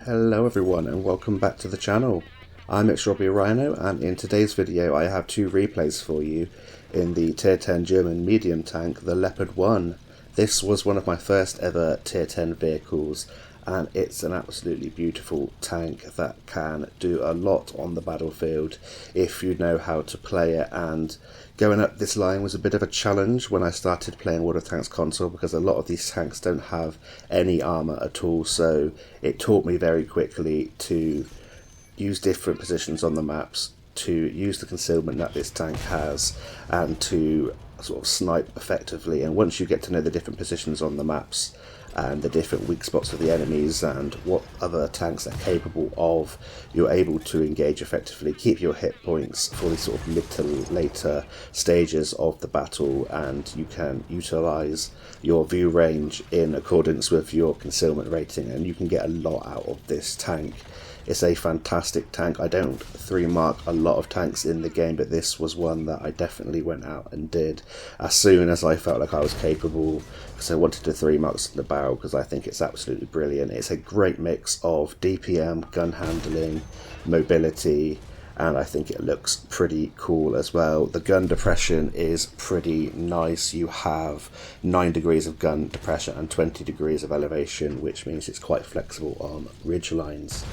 Hello everyone and welcome back to the channel. I'm Extraordinary Rhino, and in today's video I have two replays for you in the Tier 10 German medium tank, the Leopard 1. This was one of my first ever Tier 10 vehicles, and it's an absolutely beautiful tank that can do a lot on the battlefield if you know how to play it. And going up this line was a bit of a challenge when I started playing WoT Tanks console, because a lot of these tanks don't have any armour at all, so it taught me very quickly to use different positions on the maps, to use the concealment that this tank has, and to sort of snipe effectively. And once you get to know the different positions on the maps and the different weak spots of the enemies and what other tanks are capable of, you're able to engage effectively, keep your hit points for the sort of mid to later stages of the battle, and you can utilise your view range in accordance with your concealment rating, and you can get a lot out of this tank. It's a fantastic tank. I don't 3-mark a lot of tanks in the game, but this was one that I definitely went out and did as soon as I felt like I was capable, because I wanted to 3-mark the barrel because I think it's absolutely brilliant. It's a great mix of DPM, gun handling, mobility, and I think it looks pretty cool as well. The gun depression is pretty nice. You have 9 degrees of gun depression and 20 degrees of elevation, which means it's quite flexible on ridge lines.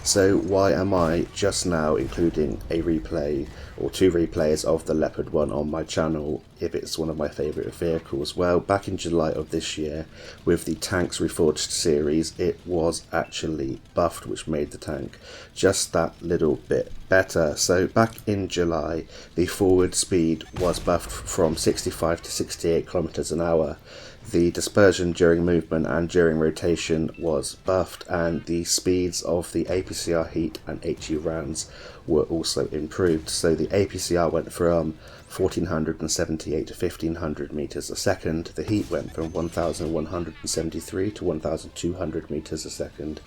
So why am I just now including a replay or 2 replays of the Leopard 1 on my channel if it's one of my favourite vehicles? Well, back in July of this year with the Tanks Reforged series, it was actually buffed, which made the tank just that little bit better. So back in July, the forward speed was buffed from 65 to 68 kilometers an hour. The dispersion during movement and during rotation was buffed, and the speeds of the APCR heat and HE rounds were also improved. So the APCR went from 1478 to 1500 meters a second, the heat went from 1173 to 1200 meters a second,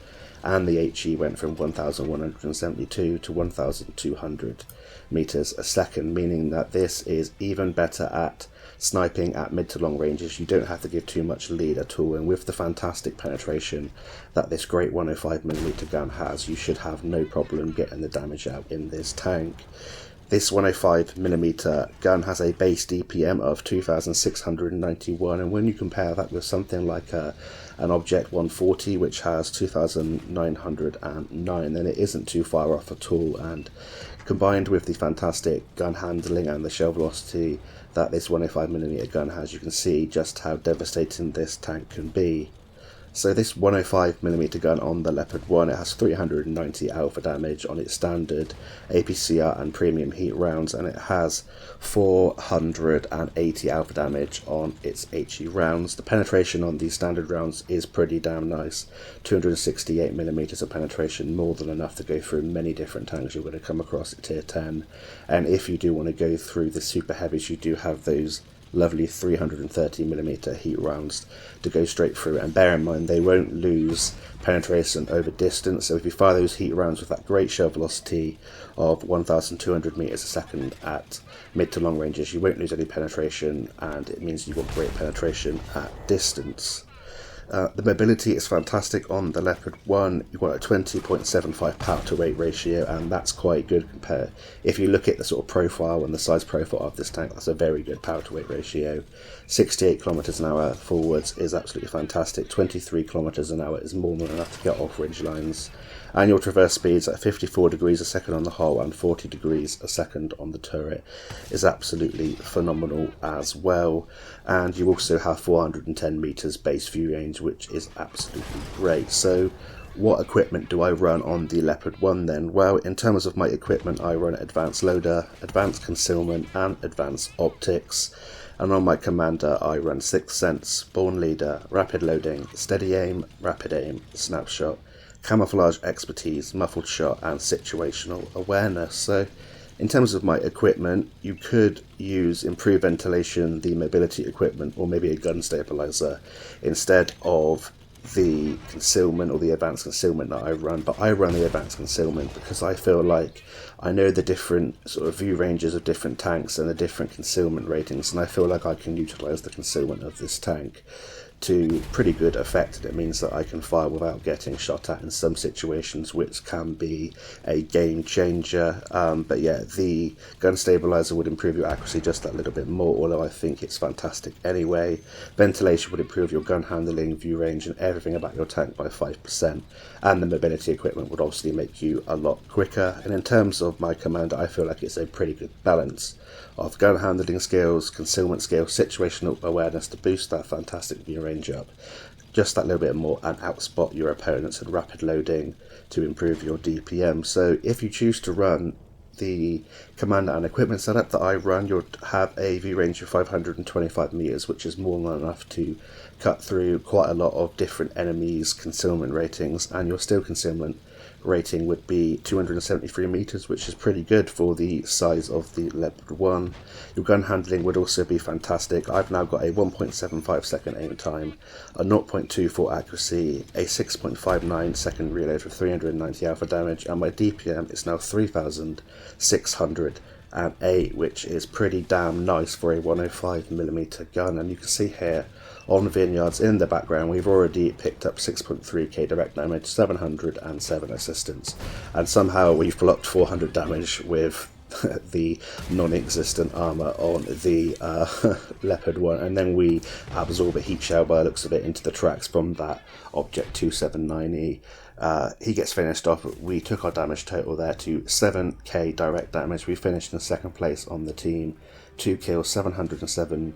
and the HE went from 1172 to 1200 meters a second, meaning that this is even better at sniping at mid to long ranges. You don't have to give too much lead at all, and with the fantastic penetration that this great 105mm gun has, you should have no problem getting the damage out in this tank. This 105mm gun has a base DPM of 2691, and when you compare that with something like an Object 140 which has 2909, then it isn't too far off at all. And combined with the fantastic gun handling and the shell velocity that this 105mm gun has, you can see just how devastating this tank can be. So this 105mm gun on the Leopard 1, it has 390 alpha damage on its standard APCR and premium heat rounds, and it has 480 alpha damage on its HE rounds. The penetration on these standard rounds is pretty damn nice. 268mm of penetration, more than enough to go through many different tanks you're going to come across at Tier 10. And if you do want to go through the super heavies, you do have those lovely 330mm heat rounds to go straight through, and bear in mind they won't lose penetration over distance. So if you fire those heat rounds with that great shell velocity of 1200 meters a second at mid to long ranges, you won't lose any penetration, and it means you've got great penetration at distance. The mobility is fantastic on the Leopard 1. You've got a 20.75 power to weight ratio, and that's quite good compared. If you look at the sort of profile and the size profile of this tank, that's a very good power to weight ratio. 68 kilometers an hour forwards is absolutely fantastic. 23 kilometers an hour is more than enough to get off ridge lines. Annual traverse speeds at 54 degrees a second on the hull and 40 degrees a second on the turret is absolutely phenomenal as well. And you also have 410 meters base view range, which is absolutely great. So what equipment do I run on the Leopard 1 then? Well, in terms of my equipment, I run advanced loader, advanced concealment, and advanced optics. And on my commander, I run 6th Sense, Born Leader, Rapid Loading, Steady Aim, Rapid Aim, Snapshot, Camouflage Expertise, Muffled Shot, and Situational Awareness. So in terms of my equipment, you could use improved ventilation, the mobility equipment, or maybe a gun stabilizer instead of the concealment or the advanced concealment that I run. But I run the advanced concealment because I feel like I know the different sort of view ranges of different tanks and the different concealment ratings, and I feel like I can utilize the concealment of this tank to pretty good effect, and it means that I can fire without getting shot at in some situations, which can be a game changer. But yeah, the gun stabilizer would improve your accuracy just that little bit more, although I think it's fantastic anyway. Ventilation would improve your gun handling, view range, and everything about your tank by 5%, and the mobility equipment would obviously make you a lot quicker. And in terms of my commander, I feel like it's a pretty good balance of gun handling skills, concealment skills, situational awareness to boost that fantastic view range up just that little bit more, and outspot your opponents, and rapid loading to improve your DPM. So if you choose to run the commander and equipment setup that I run, you'll have a view range of 525 meters, which is more than enough to cut through quite a lot of different enemies' concealment ratings, and your still concealment rating would be 273 meters, which is pretty good for the size of the Leopard 1. Your gun handling would also be fantastic. I've now got a 1.75 second aim time, a 0.24 accuracy, a 6.59 second reload for 390 alpha damage, and my DPM is now 3,608, which is pretty damn nice for a 105mm gun. And you can see here on Vineyards in the background, we've already picked up 6.3k direct damage, 707 assistance, and somehow we've blocked 400 damage with the non-existent armor on the Leopard 1, and then we absorb a heat shell by the looks of it into the tracks from that Object 279E. He gets finished off. We took our damage total there to 7k direct damage. We finished in second place on the team, 2 kills, 707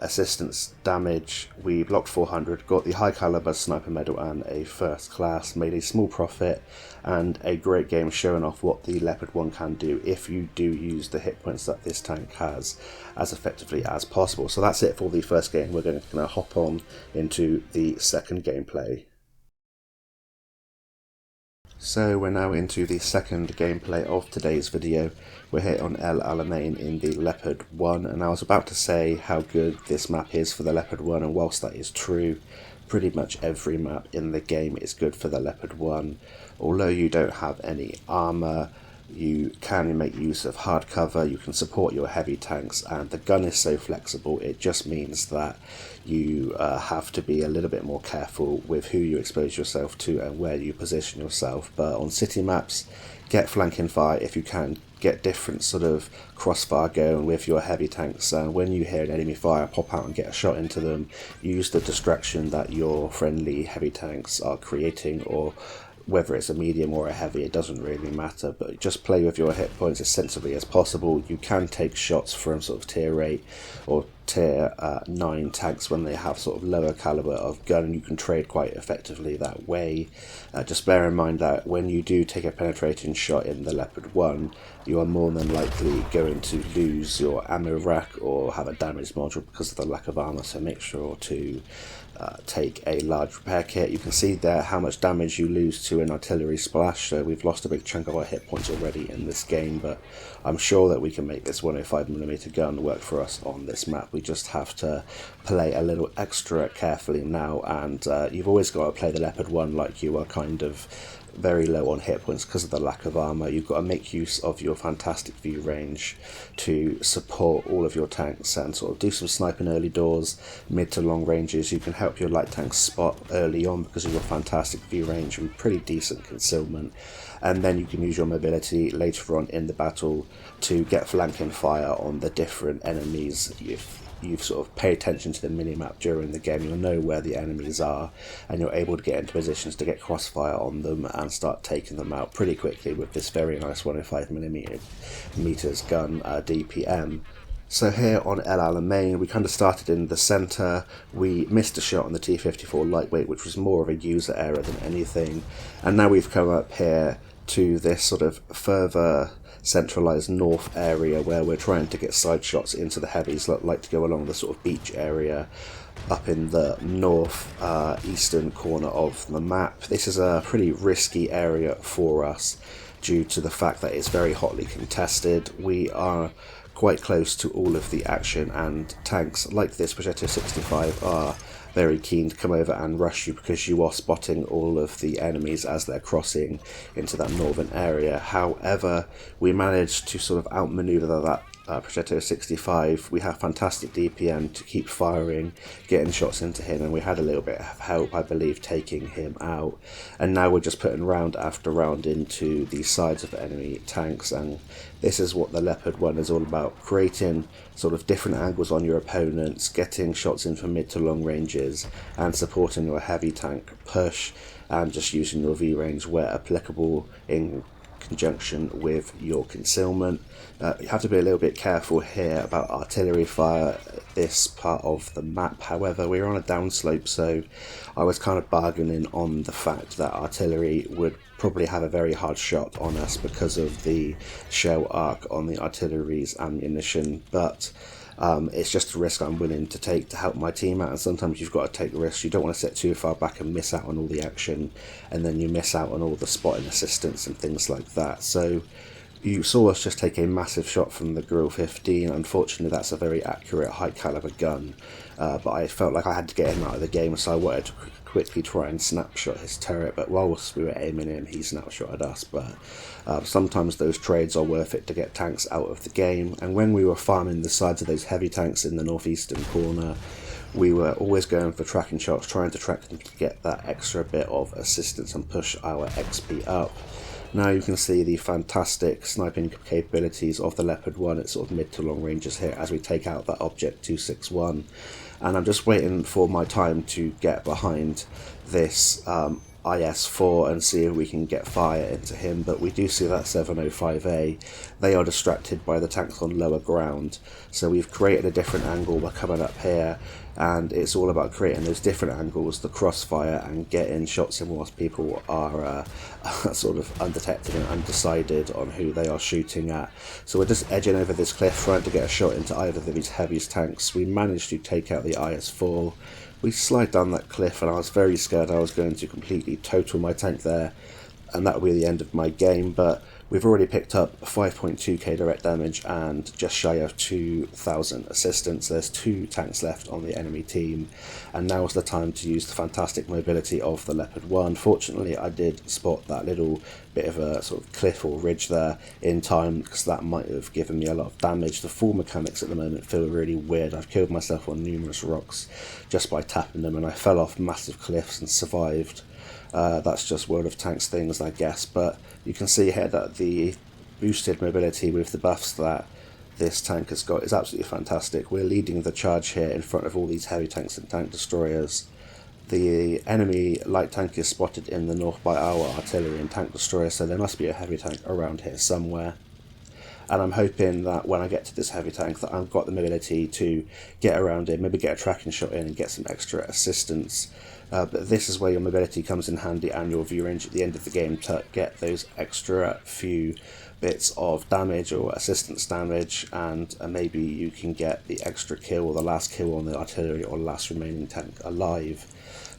assistance damage. We blocked 400, got the high caliber sniper medal and a first class, made a small profit, and a great game showing off what the Leopard 1 can do if you do use the hit points that this tank has as effectively as possible. So that's it for the first game. We're going to hop on into the second gameplay. So we're now into the second gameplay of today's video. We're here on El Alamein in the Leopard 1, and I was about to say how good this map is for the Leopard 1, and whilst that is true, pretty much every map in the game is good for the Leopard 1. Although you don't have any armour, you can make use of hard cover, you can support your heavy tanks, and the gun is so flexible. It just means that you have to be a little bit more careful with who you expose yourself to and where you position yourself. But on city maps, get flanking fire if you can, get different sort of crossfire going with your heavy tanks, and when you hear an enemy fire, pop out and get a shot into them. Use the distraction that your friendly heavy tanks are creating, or whether it's a medium or a heavy, it doesn't really matter, but just play with your hit points as sensibly as possible. You can take shots from sort of tier 8 or tier 9 tanks when they have sort of lower caliber of gun, and you can trade quite effectively that way. Just bear in mind that when you do take a penetrating shot in the Leopard 1, you are more than likely going to lose your ammo rack or have a damage module because of the lack of armor, so make sure to take a large repair kit. You can see there how much damage you lose to an artillery splash, so we've lost a big chunk of our hit points already in this game, but I'm sure that we can make this 105mm gun work for us on this map. We just have to play a little extra carefully now, and you've always got to play the Leopard 1 like you are kind of very low on hit points because of the lack of armor. You've got to make use of your fantastic view range to support all of your tanks and sort of do some sniping early doors, mid to long ranges. You can help your light tanks spot early on because of your fantastic view range and pretty decent concealment, and then you can use your mobility later on in the battle to get flanking fire on the different enemies. You've sort of paid attention to the minimap during the game, you'll know where the enemies are, and you're able to get into positions to get crossfire on them and start taking them out pretty quickly with this very nice 105mm gun DPM. So here on El Alamein, we kind of started in the centre. We missed a shot on the T-54 lightweight, which was more of a user error than anything, and now we've come up here to this sort of further centralised north area where we're trying to get side shots into the heavies that like to go along the sort of beach area up in the north eastern corner of the map. This is a pretty risky area for us due to the fact that it's very hotly contested. We are quite close to all of the action, and tanks like this Progetto 65 are very keen to come over and rush you because you are spotting all of the enemies as they're crossing into that northern area. However, we managed to sort of outmaneuver that Progetto 65, we have fantastic DPM to keep firing, getting shots into him, and we had a little bit of help, I believe, taking him out. And now we're just putting round after round into the sides of enemy tanks, and this is what the Leopard 1 is all about, creating sort of different angles on your opponents, getting shots in from mid to long ranges, and supporting your heavy tank push, and just using your V-range where applicable in conjunction with your concealment. You have to be a little bit careful here about artillery fire this part of the map. However, we're on a downslope, so I was kind of bargaining on the fact that artillery would probably have a very hard shot on us because of the shell arc on the artillery's ammunition, but it's just a risk I'm willing to take to help my team out, and sometimes you've got to take risks. You don't want to sit too far back and miss out on all the action, and then you miss out on all the spotting assistance and things like that. So you saw us just take a massive shot from the Grill 15. Unfortunately, that's a very accurate high caliber gun, but I felt like I had to get him out of the game, so I wanted to quickly try and snapshot his turret, but whilst we were aiming him, he snapshotted us. But sometimes those trades are worth it to get tanks out of the game, and when we were farming the sides of those heavy tanks in the northeastern corner, we were always going for tracking shots, trying to track them to get that extra bit of assistance and push our XP up. Now you can see the fantastic sniping capabilities of the Leopard 1 at sort of mid to long ranges here as we take out that Object 261. And I'm just waiting for my time to get behind this IS-4 and see if we can get fire into him, but we do see that 705A. They are distracted by the tanks on lower ground, so we've created a different angle. We're coming up here, and it's all about creating those different angles, the crossfire, and getting shots in whilst people are sort of undetected and undecided on who they are shooting at. So we're just edging over this cliff, trying to get a shot into either of these heaviest tanks. We managed to take out the IS-4. We slide down that cliff, and I was very scared I was going to completely total my tank there, and that would be the end of my game, but we've already picked up 5.2k direct damage and just shy of 2,000 assistance. There's 2 tanks left on the enemy team, and now is the time to use the fantastic mobility of the Leopard 1. Fortunately, I did spot that little bit of a sort of cliff or ridge there in time, because that might have given me a lot of damage. The fall mechanics at the moment feel really weird. I've killed myself on numerous rocks just by tapping them, and I fell off massive cliffs and survived. That's just World of Tanks things, I guess, but you can see here that the boosted mobility with the buffs that this tank has got is absolutely fantastic. We're leading the charge here in front of all these heavy tanks and tank destroyers. The enemy light tank is spotted in the north by our artillery and tank destroyer, so there must be a heavy tank around here somewhere. And I'm hoping that when I get to this heavy tank that I've got the mobility to get around it, maybe get a tracking shot in and get some extra assistance. But this is where your mobility comes in handy, and your view range at the end of the game to get those extra few bits of damage or assistance damage, and maybe you can get the extra kill or the last kill on the artillery or last remaining tank alive.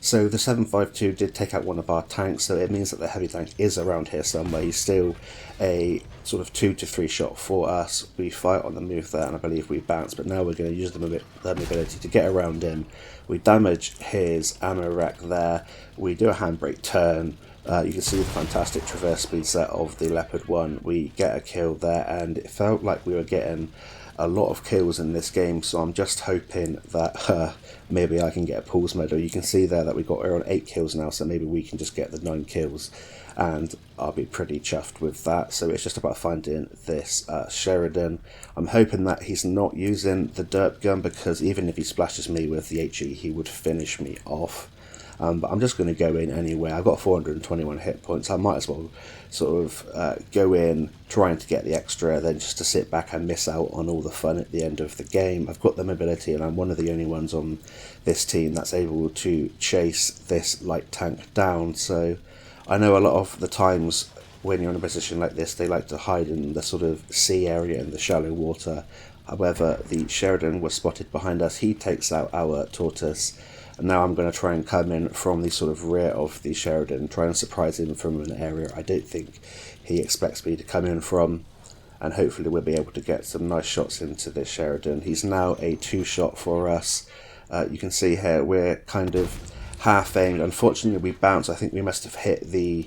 So the 752 did take out one of our tanks, so it means that the heavy tank is around here somewhere. He's still a sort of 2 to 3 shot for us. We fight on the move there, and I believe we bounce, but now we're going to use the mobility to get around him. We damage his ammo rack there. We do a handbrake turn. You can see the fantastic traverse speed set of the Leopard 1. We get a kill there, and it felt like we were getting a lot of kills in this game, so I'm just hoping that maybe I can get a pools medal. You can see there that we're on 8 kills now, so maybe we can just get the 9 kills, and I'll be pretty chuffed with that. So it's just about finding this Sheridan. I'm hoping that he's not using the derp gun, because even if he splashes me with the HE, he would finish me off. But I'm just going to go in anyway. I've got 421 hit points. I might as well sort of go in trying to get the extra, then just to sit back and miss out on all the fun at the end of the game. I've got the mobility, and I'm one of the only ones on this team that's able to chase this light tank down. So I know a lot of the times when you're in a position like this, they like to hide in the sort of sea area in the shallow water. However, the Sheridan was spotted behind us. He takes out our Tortoise. And now I'm going to try and come in from the sort of rear of the Sheridan, try and surprise him from an area I don't think he expects me to come in from, and hopefully we'll be able to get some nice shots into this Sheridan. He's now a 2-shot for us. You can see here we're kind of half aimed. Unfortunately we bounced. I think we must have hit the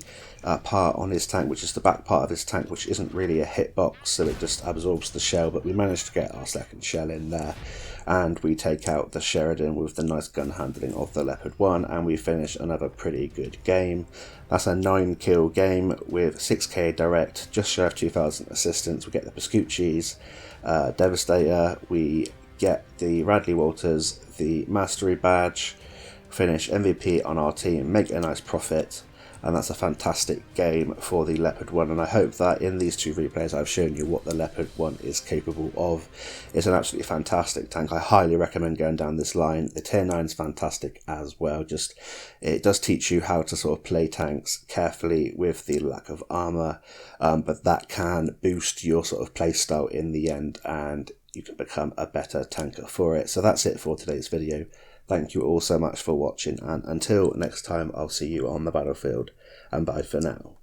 part on his tank, which is the back part of his tank, which isn't really a hitbox, so it just absorbs the shell, but we managed to get our second shell in there, and we take out the Sheridan with the nice gun handling of the Leopard 1, and we finish another pretty good game. That's a 9-kill game with 6k direct, just shy of 2,000 assistance. We get the Pascucci's, Devastator, we get the Radley Walters, the Mastery Badge, finish MVP on our team, make a nice profit, and that's a fantastic game for the Leopard 1, and I hope that in these two replays I've shown you what the Leopard 1 is capable of. It's an absolutely fantastic tank. I highly recommend going down this line. The tier 9 is fantastic as well. Just it does teach you how to sort of play tanks carefully with the lack of armor, but that can boost your sort of play style in the end, and you can become a better tanker for it. So that's it for today's video. Thank you all so much for watching, and until next time, I'll see you on the battlefield, and bye for now.